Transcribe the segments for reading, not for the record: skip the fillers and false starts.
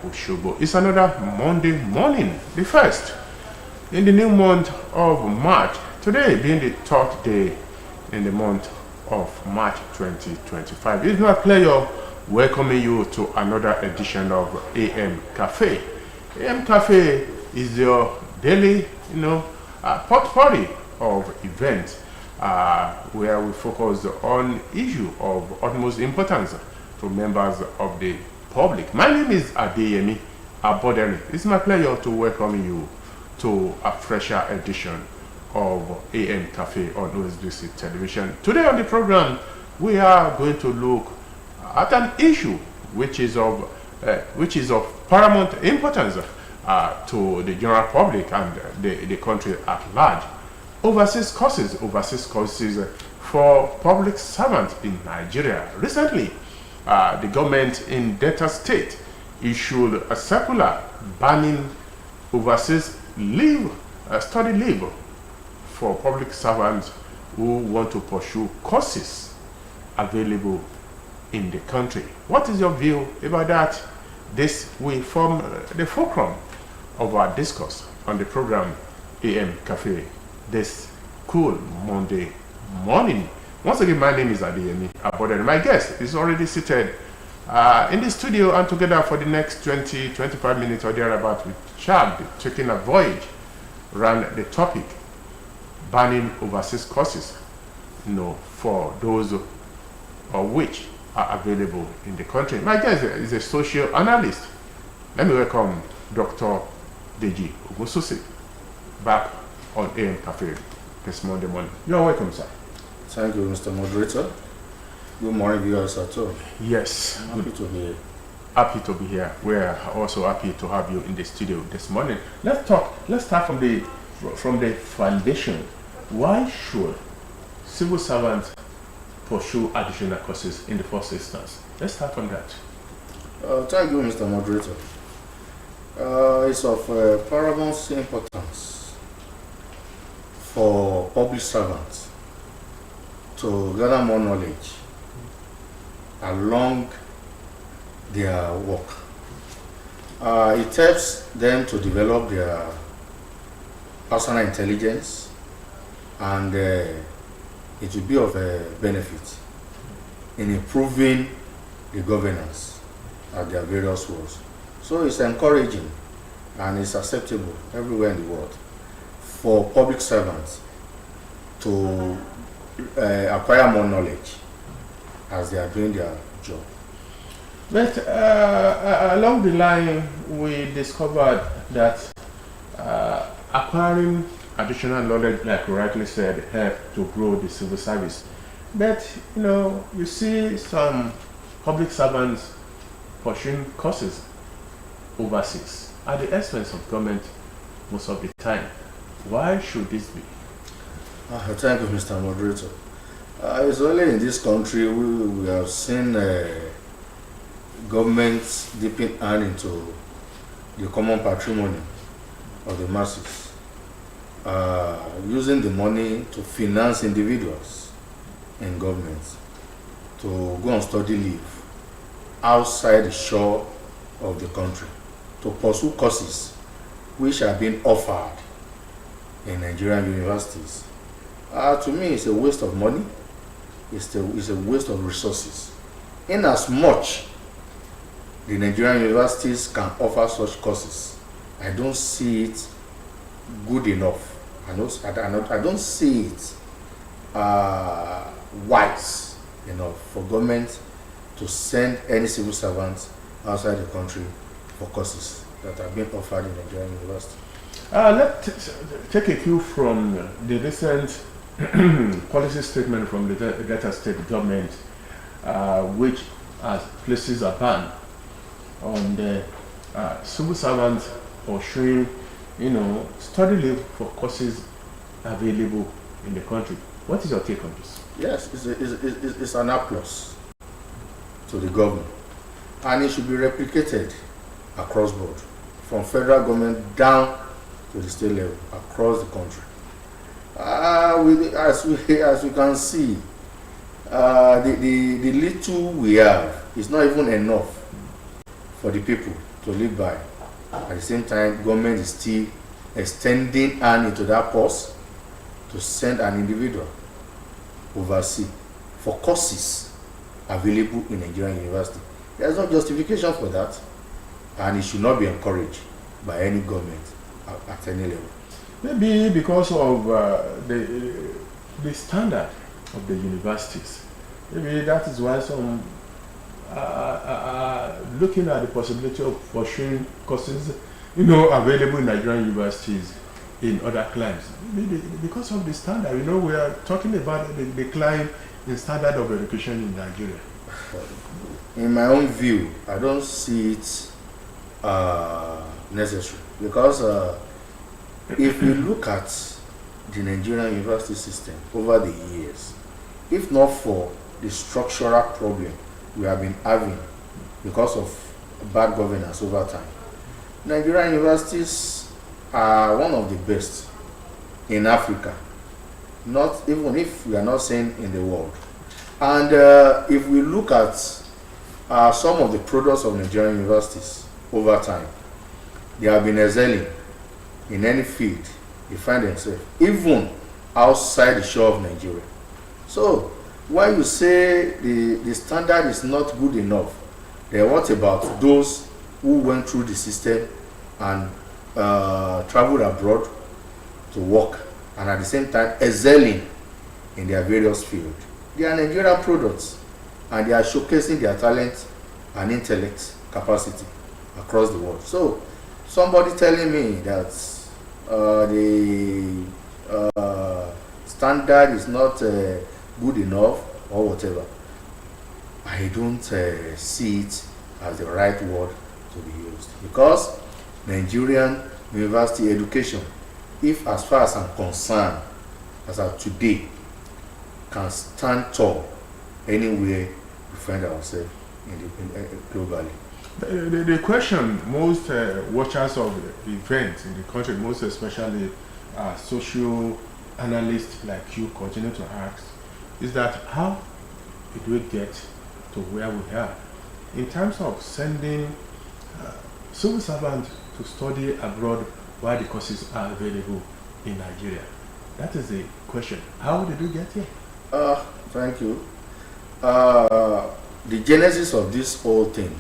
Oshobo. It's another Monday morning, the first in the new month of March. Today being the third day in the month of March 2025. It's my pleasure welcoming you to another edition of AM Cafe. AM Cafe is your daily, potpourri of events where we focus on issue of utmost importance to members of the public. My name is Adeyemi Abodere. It's my pleasure to welcome you to a fresher edition of AM Cafe on Osbc television. Today on the program, we are going to look at an issue which is of paramount importance to the general public and the country at large. Overseas courses for public servants in Nigeria. Recently, the government in Delta State issued a circular banning overseas study leave for public servants who want to pursue courses available in the country. What is your view about that? This will form the fulcrum of our discourse on the program AM Cafe this cool Monday morning. Once again, my name is Adeyemi Abodere. My guest is already seated in the studio, and together for the next 20-25 minutes or thereabout, we shall be taking a voyage around the topic banning overseas courses, for those of which are available in the country. My guest is a social analyst. Let me welcome Dr. Deji Ogunsusi back on AM Cafe this Monday morning. You're welcome, sir. Thank you, Mr. Moderator. Good morning, viewers at all. Yes. I'm happy to be here. Happy to be here. We're also happy to have you in the studio this morning. Let's start from the foundation. Why should civil servants pursue additional courses in the first instance? Let's start from that. Thank you, Mr. Moderator. It's of paramount importance for public servants to gather more knowledge along their work. It helps them to develop their personal intelligence, and it will be of a benefit in improving the governance at their various works. So it's encouraging and it's acceptable everywhere in the world for public servants to acquire more knowledge as they are doing their job. But along the line, we discovered that acquiring additional knowledge, like you rightly said, help to grow the civil service. But you see some public servants pursuing courses overseas at the expense of government most of the time. Why should this be? Thank you, Mr. Moderator. It's only in this country we have seen governments dipping hand into the common patrimony of the masses, using the money to finance individuals in governments to go on study leave outside the shore of the country to pursue courses which are being offered in Nigerian universities. To me, it's a waste of money. It's a waste of resources. In as much the Nigerian universities can offer such courses, I don't see it good enough. I don't see it wise enough for government to send any civil servants outside the country for courses that are being offered in Nigerian university. Let's take a cue from the recent policy statement from the Delta State government, which places a ban on the civil servants pursuing, study leave for courses available in the country. What is your take on this? Yes, it's an applause to the government, and it should be replicated across board, from federal government down to the state level across the country. As we can see, the little we have is not even enough for the people to live by. At the same time, government is still extending hand into that purse to send an individual overseas for courses available in Nigerian university. There's no justification for that, and it should not be encouraged by any government at any level. Maybe because of the standard of the universities. Maybe that is why some are looking at the possibility of pursuing courses, available in Nigerian universities in other climes. Maybe because of the standard, we are talking about the decline in standard of education in Nigeria. In my own view, I don't see it necessary, because if we look at the Nigerian university system over the years, if not for the structural problem we have been having because of bad governance over time, Nigerian universities are one of the best in Africa, not even if we are not saying in the world. And if we look at some of the products of Nigerian universities over time, they have been excelling in any field they find themselves, even outside the shore of Nigeria. So when you say the standard is not good enough, then what about those who went through the system and traveled abroad to work and at the same time excelling in their various fields? They are Nigerian products, and they are showcasing their talent and intellect capacity across the world. So somebody telling me that the standard is not good enough or whatever, I don't see it as the right word to be used, because Nigerian university education, if as far as I'm concerned, as of today, can stand tall anywhere we find ourselves globally. The question most watchers of events in the country, most especially social analysts like you, continue to ask is that how did we get to where we are in terms of sending civil servants to study abroad while the courses are available in Nigeria? That is the question. How did we get here? Thank you. The genesis of this whole thing,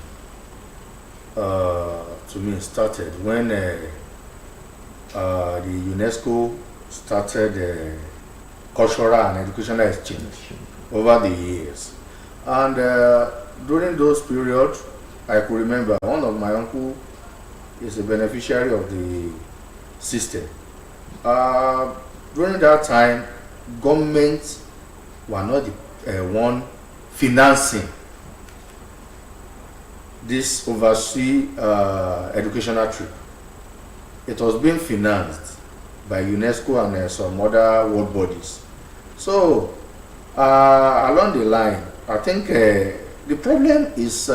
to me, started when the UNESCO started cultural and educational exchange over the years. And during those periods, I could remember one of my uncle is a beneficiary of the system. During that time, government were not the one financing this overseas educational trip. It was being financed by UNESCO and some other world bodies. So along the line, I think the problem is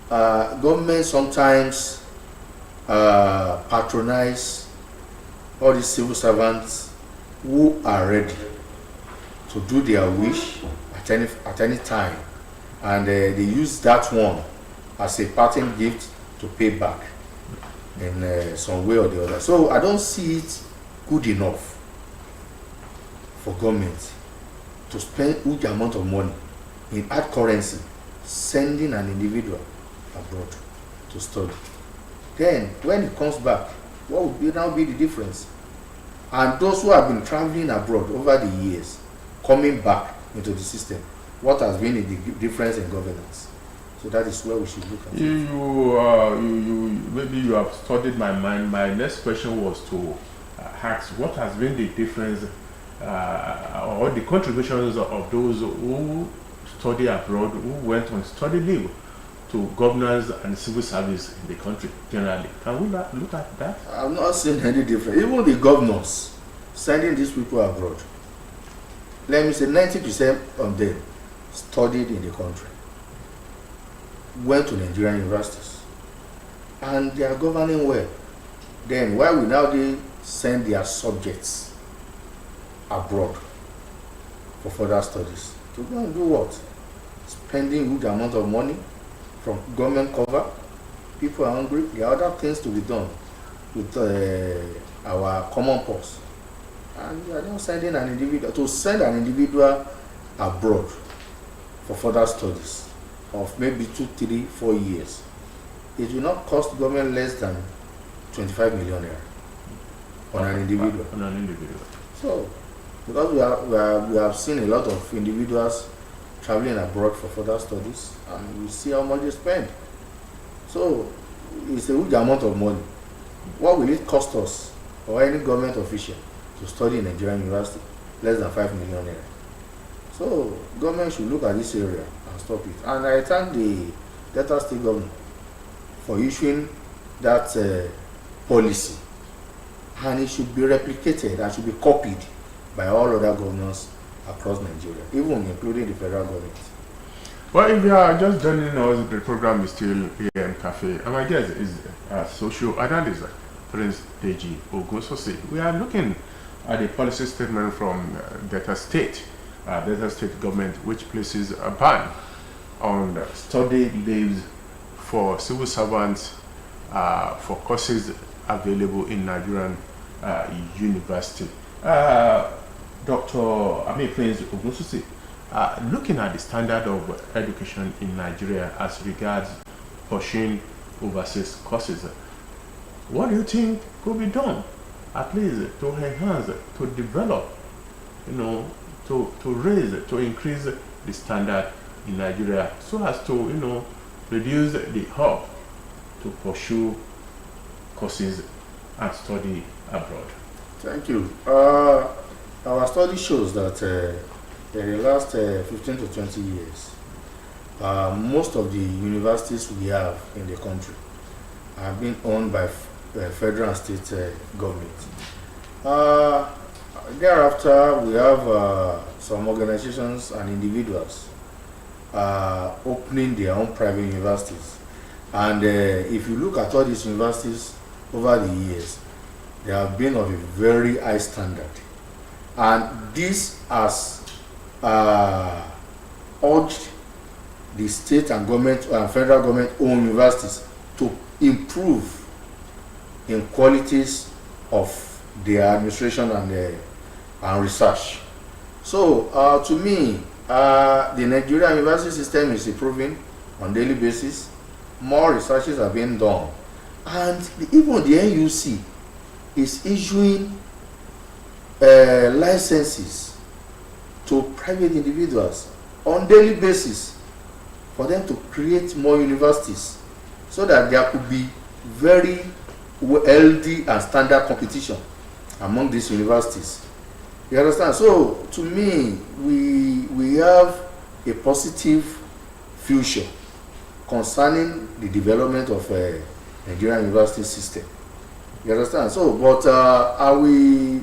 government sometimes patronize all these civil servants who are ready to do their wish at any time, and they use that one as a parting gift to pay back in some way or the other. So I don't see it good enough for government to spend huge amount of money in hard currency sending an individual abroad to study. Then when it comes back, what would now be the difference? And those who have been traveling abroad over the years, coming back into the system, what has been the difference in governance? So that is where we should look at it. Maybe you have studied my mind. My next question was to ask what has been the difference or the contributions of those who study abroad, who went on study leave, to governance and civil service in the country generally. Can we look at that? I'm not seeing any difference. Even the governors sending these people abroad, let me say 90% of them studied in the country, went to Nigerian universities, and they are governing well. Then why will now they send their subjects abroad for further studies? To go and do what? Spending huge amount of money from government cover People are hungry. There are other things to be done with our common purse. And you are now sending an individual to send an individual abroad for further studies of maybe 2, 3, 4 years. It will not cost government less than 25 million naira on an individual. On an individual. So, because we have seen a lot of individuals traveling abroad for further studies, and we see how much they spend. So, it's a huge amount of money. What will it cost us or any government official to study in Nigerian university? Less than 5 million naira. So, government should look at this area and stop it. And I thank the Delta State government for issuing that policy. And it should be replicated and should be copied by all other governors across Nigeria, even including the federal government. Well, if you are just joining us, the program is still AM Cafe. And my guest is social analyst, Prince Deji Ogosose. We are looking at the policy statement from Delta State government, which places a ban on study leaves for civil servants for courses available in Nigerian university. Prince Ogosose, looking at the standard of education in Nigeria as regards pursuing overseas courses, what do you think could be done, at least to enhance, to develop, to raise, to increase the standard in Nigeria, so as to, reduce the hub to pursue courses and study abroad? Thank you. Our study shows that in the last 15 to 20 years, most of the universities we have in the country have been owned by federal and state government. Thereafter, we have some organizations and individuals opening their own private universities. And if you look at all these universities over the years, they have been of a very high standard. And this has urged the state and government and federal government owned universities to improve in qualities of their administration and research. So to me, the Nigerian university system is improving on a daily basis. More researches are being done, and even the NUC is issuing licenses to private individuals on daily basis for them to create more universities, so that there could be very healthy and standard competition among these universities. You understand? So to me, we have a positive future concerning the development of a Nigerian university system. You understand? So, but I will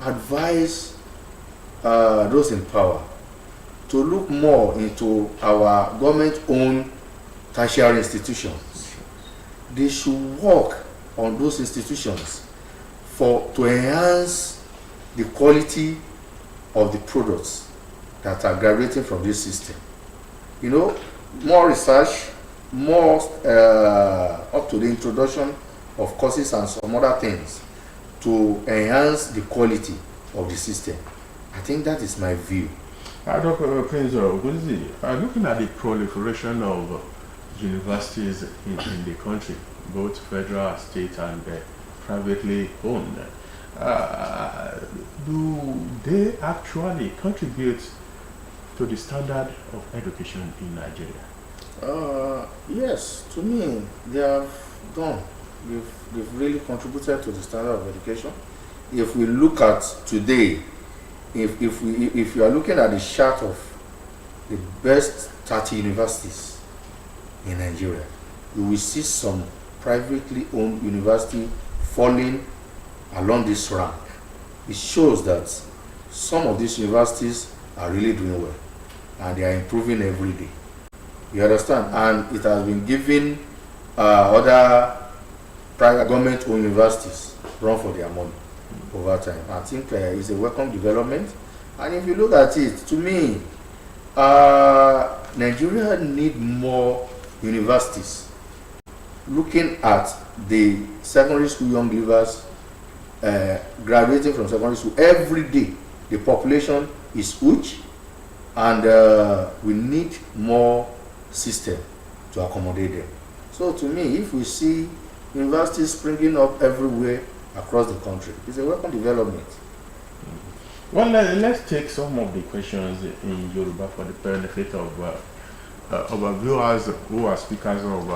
advise those in power to look more into our government-owned tertiary institutions. They should work on those institutions to enhance the quality of the products that are graduating from this system. More research, more up to the introduction of courses and some other things to enhance the quality of the system. I think that is my view. Dr. Prince Ogosose, looking at the proliferation of universities in the country, both federal, state, and privately owned, do they actually contribute to the standard of education in Nigeria? Yes, to me, they have done. They've really contributed to the standard of education. If we look at today, if you are looking at the chart of the best 30 universities in Nigeria, you will see some privately owned university falling along this rank. It shows that some of these universities are really doing well and they are improving every day. You understand? And it has been giving other private government-owned universities run for their money over time. I think it's a welcome development. And if you look at it, to me, Nigeria need more universities looking at the secondary school young leavers graduating from secondary school every day, the population is huge, and we need more system to accommodate them. So to me, if we see universities springing up everywhere across the country, it's a welcome development. Well, let's take some of the questions in Yoruba for the benefit of our viewers who are speakers of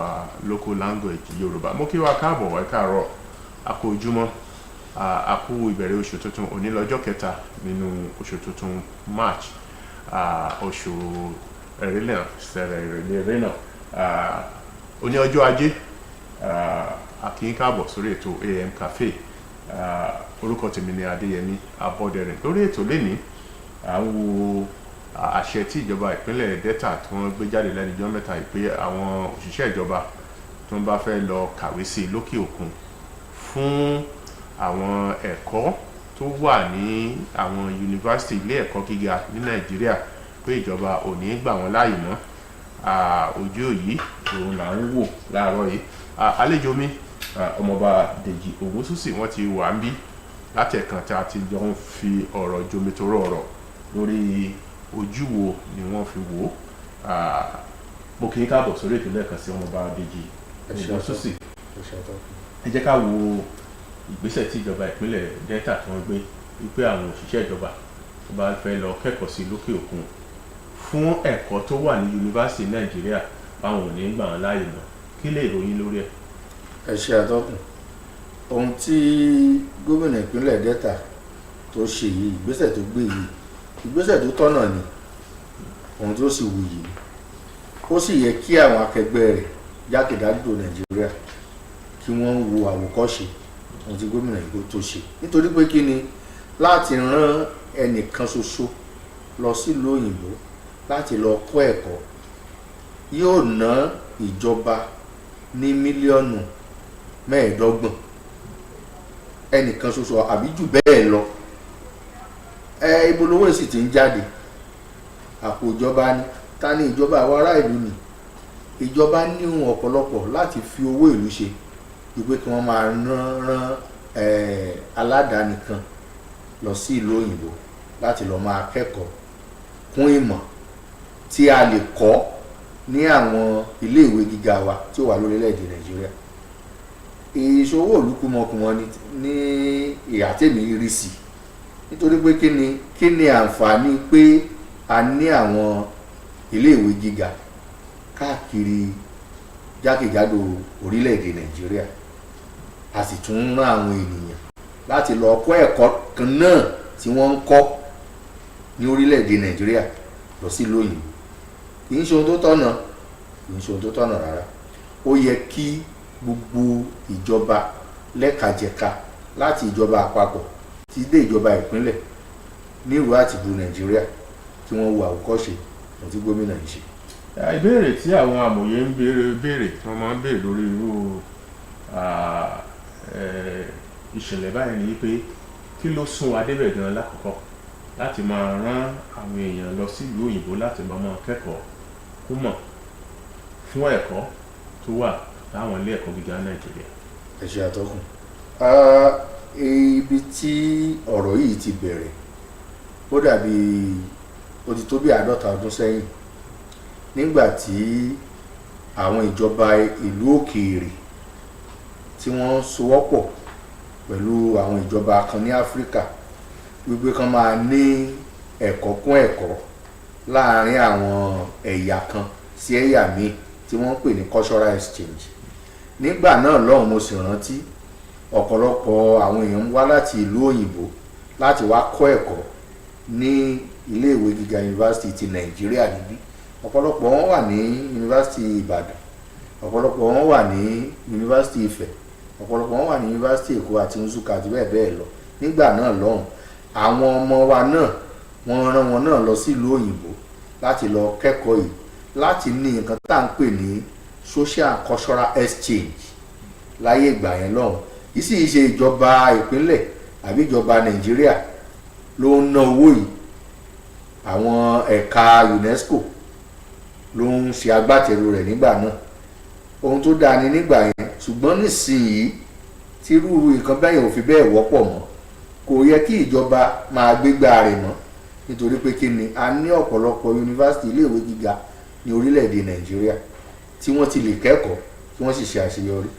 local language Yoruba. Mo kí wa káàbọ̀ ẹ káàárọ̀, a kú ojúmọ́, a kú ìbẹ̀rẹ̀ oṣù tuntun, òní lọ́jọ́ kẹta nínú oṣù tuntun March, oṣù Èrèlè Èrèlè òní ọjọ́ Ajé, a kí yín káàbọ̀ sórí ètò AM Cafe. Orúkọ tèmi ni Adéyẹmí Abọ́dẹrìn. Lórí ètò lénìí, à ń wo àṣẹ tí ìjọba ìpínlẹ̀ Delta tí wọ́n gbé jáde lẹ́nu ọjọ́ mẹ́ta yìí pé àwọn òṣìṣẹ́ ìjọba tó ń bá fẹ́ lọ kàwé sí lókè òkun fún àwọn ẹ̀kọ́ tó wà ní àwọn yunifásitì ilé ẹ̀kọ́ gíga ní Nàìjíríà pé ìjọba ò ní gbà wọ́n láàyè mọ́. Ojú yìí òun là ń wò láàárọ̀ yìí. Àlejò mi ọmọọba Dèjì Ògúnsùsì wọ́n ti wà ń bí látẹ̀kan tí a ti jọ ń fi ọ̀rọ̀ jomitoro ọ̀rọ̀ lórí ojú wo ni wọ́n fi wò ó. Mo kì í káàbọ̀ sórí ètò lẹ́ẹ̀kan sí ọmọọba Dèjì Ògúnsùsì. Ẹ jẹ́ ká wo ìgbésẹ̀ tí ìjọba ìpínlẹ̀ Delta tí wọ́n gbé wípé àwọn òṣìṣẹ́ ìjọba tó bá fẹ́ lọ kẹ́kọ̀ọ́ sí lókè òkun fún ẹ̀kọ́ tó wà ní yunifásitì Nàìjíríà báwọn ò ní gbà wọ́n láàyè mọ́. Kí lè ròyìn lórí ẹ̀? Ẹ ṣe àtọ́kùn. Ohun tí gómìnà ìpínlẹ̀ Delta tó ṣe yìí, ìgbésẹ̀ tó gbé yìí, ìgbésẹ̀ tó tọ́nà ni, ohun tó sì wù yìí. Ó sì yẹ kí àwọn akẹgbẹ́ rẹ̀ jákèjádò Nàìjíríà kí wọ́n wo àwòkọ́ṣe ohun tí gómìnà ìgbó tó ṣe. Nítorí pé kí ni, láti rán ẹnìkan ṣoṣo lọ sílùú òyìnbó láti lọ kọ́ ẹ̀kọ́ yóò ná ìjọba ní mílíọ̀nù 15 ẹnìkan ṣoṣo àbí jù bẹ́ẹ̀ lọ. Ibo lówó sì ti ń jáde? Àpò ìjọba ni. Ta ni ìjọba? Àwọn ará ìlú ni. Ìjọba ní ohun ọ̀pọ̀lọpọ̀ láti fi owó ìlú ṣe wípé kí wọ́n máa rán aládàáni kan lọ sí ìlú òyìnbó láti lọ máa kẹ́kọ̀ọ́ kún ìmọ̀ tí a lè kọ́ ní àwọn iléèwé gíga wa tí ó wà lórílẹ̀‐èdè Nàìjíríà. Ìṣòwò olùkúmọkùmọ ní ìhà tèmi rí sí, nítorí pé kí ni àǹfààní pé a ní àwọn iléèwé gíga káàkiri jákèjádò orílẹ̀‐èdè Nàìjíríà, a sì tún rán àwọn ènìyàn láti lọ kọ́ ẹ̀kọ́ kan náà tí wọ́n ń kọ́ ní orílẹ̀‐èdè Nàìjíríà lọ sí ìlú òyìnbó. Kì í ṣe ohun tó tọ́nà rárá. Ó yẹ kí gbogbo ìjọba lẹ́kajẹ̀ka láti ìjọba àpapọ̀ ti dé ìjọba ìpínlẹ̀ ní ìlú àti ìlú Nàìjíríà kí wọ́n wo àwòkọ́ṣe ohun tí gómìnà yìí ṣe. Ìbéèrè tí àwọn amòye ń béèrè tí wọ́n máa ń béèrè lórí irú ìṣẹ̀lẹ̀ báyìí ni pé kí ló sún adébẹ̀ gan lákòókò láti máa rán àwọn èèyàn lọ sí ìlú òyìnbó láti máa kẹ́kọ̀ọ́ kó mọ̀ fún ẹ̀kọ́ tó wà láwọn ilé ẹ̀kọ́ gíga Nàìjíríà. Ẹ ṣe àtọ́kùn. Ibi tí ọ̀rọ̀ yìí ti bẹ̀rẹ̀ ó dàbí ó ti tó bí 50 ọdún sẹ́yìn, nígbà tí àwọn ìjọba ìlú òkèèrè tí wọ́n sowọ́pọ̀ pẹ̀lú àwọn ìjọba kan ní Áfíríkà wípé kán máa ní ẹ̀kọ́ kún ẹ̀kọ́ láàárín àwọn ẹ̀yà kan sí ẹ̀yà míì tí wọ́n ń pè ní cultural exchange. Nígbà náà lọ́hùn mo sì rántí ọ̀pọ̀lọpọ̀ àwọn èèyàn wá láti ìlú òyìnbó láti wá kọ́ ẹ̀kọ́ ní iléèwé gíga yunifásitì ti Nàìjíríà níbí. Ọ̀pọ̀lọpọ̀ wọn wà ní yunifásitì Ìbàdàn, ọ̀pọ̀lọpọ̀ wọn wà ní yunifásitì Ifẹ̀, ọ̀pọ̀lọpọ̀ wọn wà ní yunifásitì Èkó àti Nsukka àti bẹ́ẹ̀ bẹ́ẹ̀ lọ. Nígbà náà lọ́hùn àwọn ọmọ wa náà wọ́n rán wọn náà lọ sí ìlú òyìnbó láti lọ kẹ́kọ̀ọ́ yìí, láti ní nǹkan tá à ń pè ní social and cultural exchange láyé ìgbà yẹn lọ́hùn. Yìí sì ṣe ìjọba ìpínlẹ̀ àbí ìjọba Nàìjíríà ló ń ná owó yìí. Àwọn ẹ̀ka UNESCO ló ń ṣe agbátẹrù rẹ̀ nígbà náà. Ohun tó dáa ni nígbà yẹn ṣùgbọ́n nísìnyí tí irú nǹkan bẹ́ẹ̀ ò fi bẹ́ẹ̀ wọ́pọ̀ mọ́, kò yẹ kí ìjọba máa gbégbá rẹ̀ mọ́, nítorí pé kí ni a ní ọ̀pọ̀lọpọ̀ yunifásitì iléèwé gíga ní orílẹ̀-èdè Nàìjíríà tí wọ́n ti lè kẹ́kọ̀ọ́ tí wọ́n sì ṣe àṣeyọrí.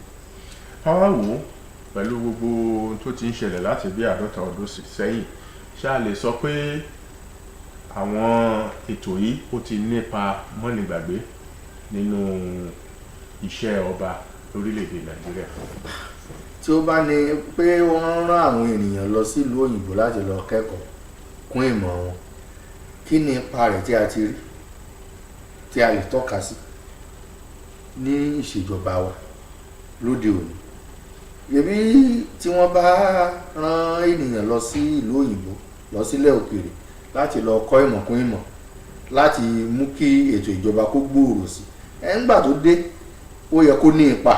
Àwa wò ó pẹ̀lú gbogbo tó ti ń ṣẹlẹ̀ láti bí 50 ọdún sẹ́yìn, ṣá lè sọ pé àwọn ètò yìí ó ti nípa mọ́nìgbàgbé nínú iṣẹ́ ọba lórílẹ̀-èdè Nàìjíríà. Tí ó bá ní pé wọ́n rán àwọn ènìyàn lọ sílùú òyìnbó láti lọ kẹ́kọ̀ọ́ kún ìmọ̀ wọn, kí ni ipa rẹ̀ tí a ti rí tí a lè tọ́ka sí ní ìṣèjọba wa lóde òní? Yẹ̀bí tí wọ́n bá rán ènìyàn lọ sí ìlú òyìnbó, lọ sílẹ̀ òkèèrè láti lọ kọ́ ìmọ̀ kún ìmọ̀, láti mú kí ètò ìjọba kó gbòòrò sí, ńgbà tó dé ó yẹ kó ní ipa.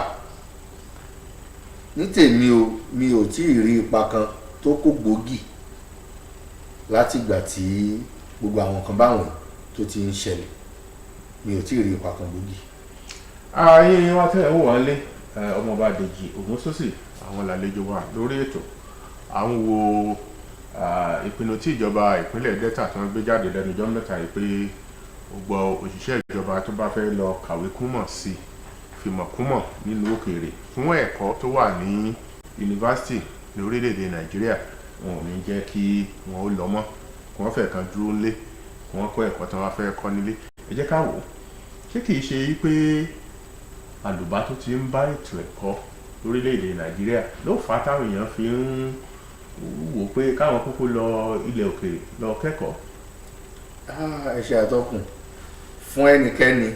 Ní tèmi o, mi ò tí ì rí ipa kan tó kó gbòógì láti ìgbà tí gbogbo àwọn kan báwọn tó ti ń ṣẹlẹ̀. Mi ò tí ì rí ipa kan gbòógì. Ayé wa tẹ́ ẹ̀ wò wá lé ọmọọba Dèjì Ògúnsósì àwọn làlejò wa lórí ètò. À ń wo ìpinnu tí ìjọba ìpínlẹ̀ Delta tí wọ́n gbé jáde lẹ́nu ọjọ́ mẹ́ta yìí pé gbogbo òṣìṣẹ́ ìjọba tó bá fẹ́ lọ kàwé kúmọ̀ sí fìmọ̀kúmọ̀ nínú òkèèrè fún ẹ̀kọ́ tó wà ní yunifásitì ní orílẹ̀-èdè Nàìjíríà, wọn ò ní jẹ́ kí wọ́n ó lọ mọ́, kí wọ́n fẹ́ kan dúró nílé, kí wọ́n kọ́ ẹ̀kọ́ tí wọ́n fẹ́ kọ́ nílé. Ẹ jẹ́ ká wò ó, ṣé kìí ṣe pé àlùbá tó ti ń bá ètò ẹ̀kọ́ lórílẹ̀-èdè Nàìjíríà ló fà á táwọn èèyàn fi ń wò pé káwọn kúkú lọ ilẹ̀ òkèèrè lọ kẹ́kọ̀ọ́? Ẹ ṣe àtọkùn, fún ẹnikẹ́ni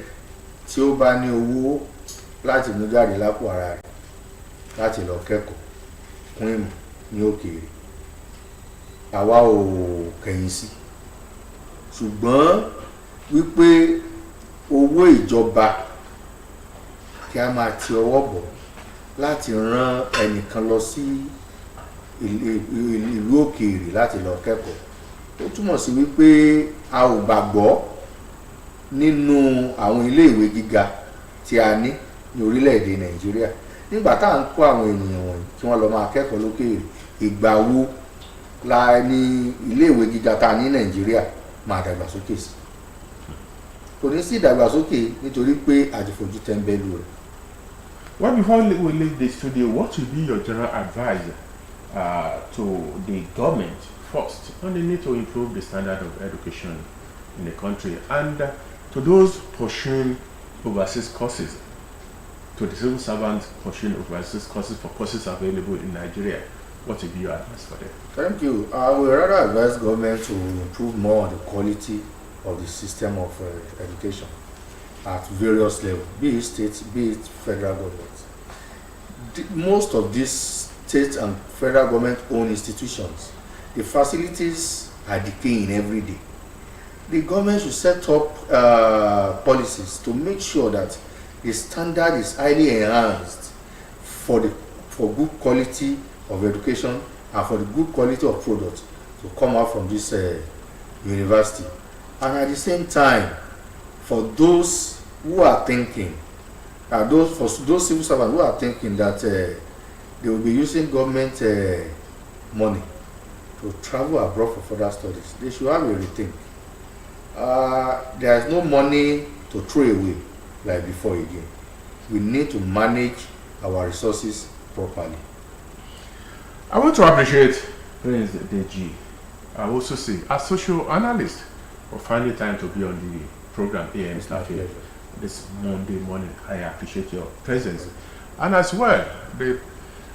tí ó bá ní owó láti mú jáde lápò ara rẹ̀ láti lọ kẹ́kọ̀ọ́ kún ìmọ̀ ní òkèèrè, àwa ò kẹ̀yìn sí. Ṣùgbọ́n wípé owó ìjọba kí a máa ti ọwọ́ bọ̀ láti rán ẹnìkan lọ sí ìlú òkèèrè láti lọ kẹ́kọ̀ọ́, ó túmọ̀ sí wípé a ò gbàgbọ́ nínú àwọn iléèwé gíga tí a ní orílẹ̀-èdè Nàìjíríà. Nígbà tá à ń kó àwọn ènìyàn wọ̀nyí kí wọ́n lọ máa kẹ́kọ̀ọ́ lókèèrè, ìgbà wo la ní iléèwé gíga tá a ní Nàìjíríà máa dàgbàsókè sí? Kò ní sí ìdàgbàsókè nítorí pé àjẹfojú tẹ́ńbẹ́lú rẹ̀. Well, before we leave the studio, what will be your general advice to the government first on the need to improve the standard of education in the country, and to those pursuing overseas courses, to the civil servants pursuing overseas courses for courses available in Nigeria? What will be your advice for them? Thank you. I would rather advise government to improve more on the quality of the system of education at various levels, be it state, be it federal government. Most of these state and federal government-owned institutions, the facilities are decaying every day. The government should set up policies to make sure that the standard is highly enhanced for good quality of education and for the good quality of products to come out from this university. And at the same time, for those who are thinking, those civil servants who are thinking that they will be using government money to travel abroad for further studies, they should have a rethink. There is no money to throw away like before again. We need to manage our resources properly. I want to appreciate Prince Deji. I also say, as social analyst, for finding time to be on the program AM Staff here this Monday morning. I appreciate your presence, and as well the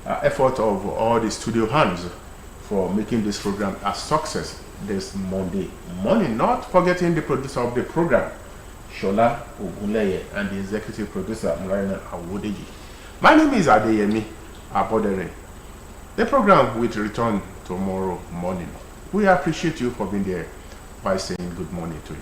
effort of all the studio hands for making this program a success this Monday morning. Not forgetting the producer of the program, Shola Ogunleye, and the executive producer, Mulaina Awodeji. My name is Adeyemi Abodere. The program will return tomorrow morning. We appreciate you for being there by saying good morning to you.